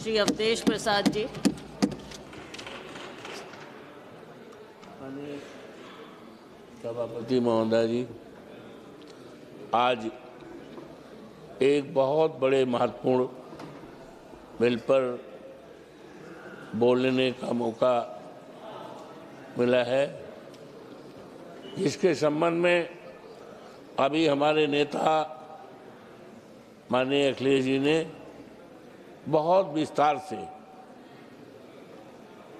श्री अवधेश प्रसाद जी। सभापति महोदय जी, आज एक बहुत बड़े महत्वपूर्ण बिल पर बोलने का मौका मिला है, जिसके संबंध में अभी हमारे नेता माननीय अखिलेश जी ने बहुत विस्तार से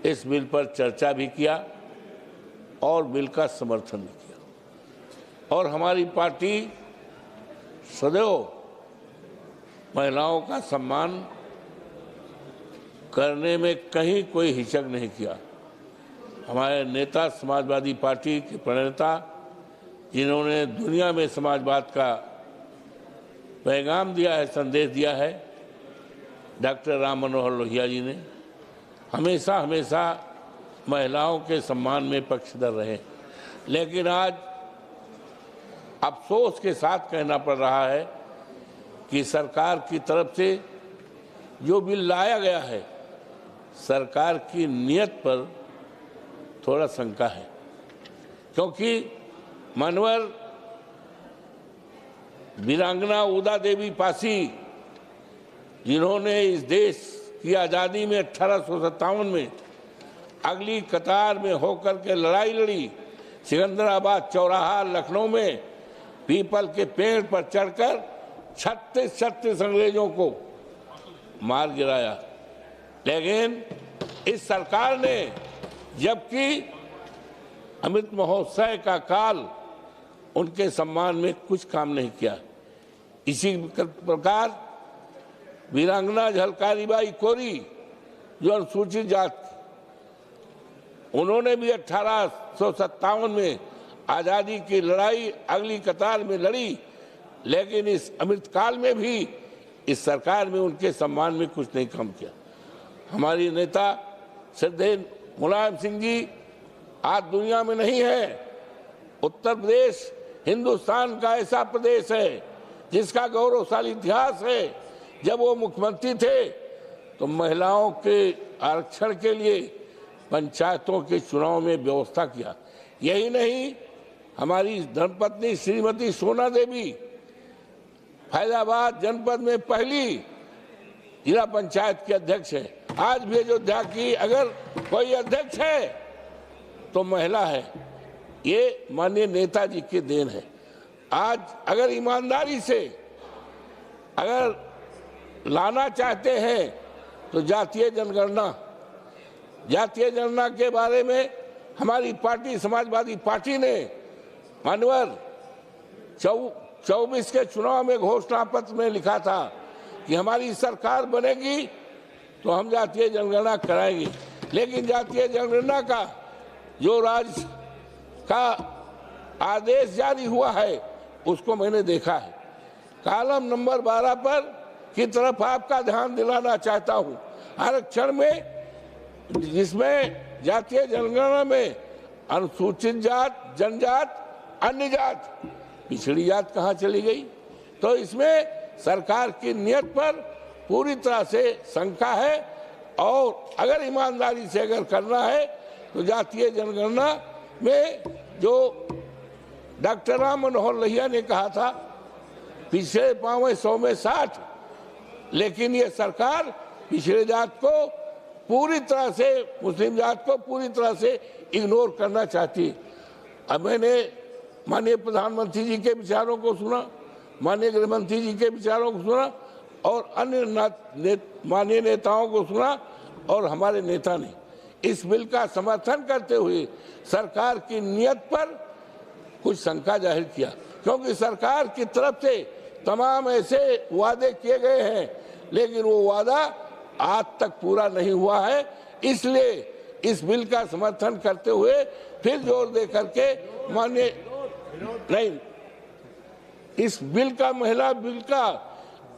इस बिल पर चर्चा भी किया और बिल का समर्थन भी किया। और हमारी पार्टी सदैव महिलाओं का सम्मान करने में कहीं कोई हिचक नहीं किया। हमारे नेता समाजवादी पार्टी के प्रणेता, जिन्होंने दुनिया में समाजवाद का पैगाम दिया है, संदेश दिया है, डॉक्टर राम मनोहर लोहिया जी ने हमेशा हमेशा महिलाओं के सम्मान में पक्षधर रहे। लेकिन आज अफसोस के साथ कहना पड़ रहा है कि सरकार की तरफ से जो बिल लाया गया है, सरकार की नीयत पर थोड़ा शंका है, क्योंकि मनवर वीरांगना उदा देवी पासी, जिन्होंने इस देश की आज़ादी में 1857 में अगली कतार में होकर के लड़ाई लड़ी, सिकंदराबाद चौराहा लखनऊ में पीपल के पेड़ पर चढ़कर 36 अंग्रेजों को मार गिराया। लेकिन इस सरकार ने, जबकि अमृत महोत्सव का काल, उनके सम्मान में कुछ काम नहीं किया। इसी प्रकार वीरांगना झलकारीबाई कोरी, जो अनुसूचित जाति, उन्होंने भी 1857 में आज़ादी की लड़ाई अगली कतार में लड़ी, लेकिन इस अमृतकाल में भी इस सरकार में उनके सम्मान में कुछ नहीं कम किया। हमारी नेता श्रद्धेय मुलायम सिंह जी आज दुनिया में नहीं है। उत्तर प्रदेश हिंदुस्तान का ऐसा प्रदेश है जिसका गौरवशाली इतिहास है। जब वो मुख्यमंत्री थे तो महिलाओं के आरक्षण के लिए पंचायतों के चुनाव में व्यवस्था किया। यही नहीं, हमारी धर्मपत्नी श्रीमती सोना देवी फैजाबाद जनपद में पहली जिला पंचायत के अध्यक्ष है। आज भी अयोध्या की अगर कोई अध्यक्ष है तो महिला है। ये माननीय नेताजी की देन है। आज अगर ईमानदारी से अगर लाना चाहते हैं तो जातीय जनगणना के बारे में हमारी पार्टी समाजवादी पार्टी ने मानवर 24 के चुनाव में घोषणा पत्र में लिखा था कि हमारी सरकार बनेगी तो हम जातीय जनगणना कराएंगे। लेकिन जातीय जनगणना का जो राज्य का आदेश जारी हुआ है उसको मैंने देखा है। कॉलम नंबर 12 पर की तरफ आपका ध्यान दिलाना चाहता हूं। आरक्षण में, जिसमें जातीय जनगणना में अनुसूचित जात, जनजात, अन्य जात, पिछड़ी जात कहाँ चली गई? तो इसमें सरकार की नीयत पर पूरी तरह से शंका है। और अगर ईमानदारी से अगर करना है तो जातीय जनगणना में जो डॉक्टर राम मनोहर लोहिया ने कहा था पिछड़े पांव 100 में 60, लेकिन ये सरकार पिछड़े जात को पूरी तरह से, मुस्लिम जात को पूरी तरह से इग्नोर करना चाहती है। अब मैंने माननीय प्रधानमंत्री जी के विचारों को सुना, माननीय गृह मंत्री जी के विचारों को सुना और अन्य माननीय नेताओं को सुना, और हमारे नेता ने इस बिल का समर्थन करते हुए सरकार की नीयत पर कुछ शंका जाहिर किया, क्योंकि सरकार की तरफ से तमाम ऐसे वादे किए गए हैं लेकिन वो वादा आज तक पूरा नहीं हुआ है। इसलिए इस बिल का समर्थन करते हुए फिर जोर दे करके माननीय नहीं, इस बिल का, महिला बिल का,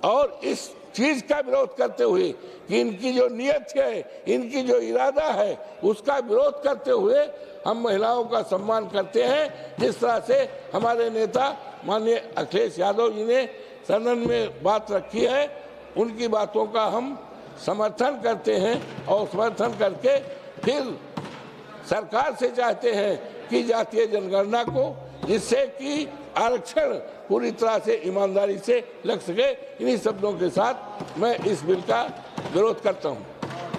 और इस चीज का विरोध करते हुए कि इनकी जो नीयत है, इनकी जो इरादा है, उसका विरोध करते हुए हम महिलाओं का सम्मान करते हैं। जिस तरह से हमारे नेता माननीय अखिलेश यादव जी ने सदन में बात रखी है, उनकी बातों का हम समर्थन करते हैं और समर्थन करके फिर सरकार से चाहते हैं कि जातीय जनगणना को, जिससे कि आरक्षण पूरी तरह से ईमानदारी से लग सके। इन्हीं शब्दों के साथ मैं इस बिल का विरोध करता हूं।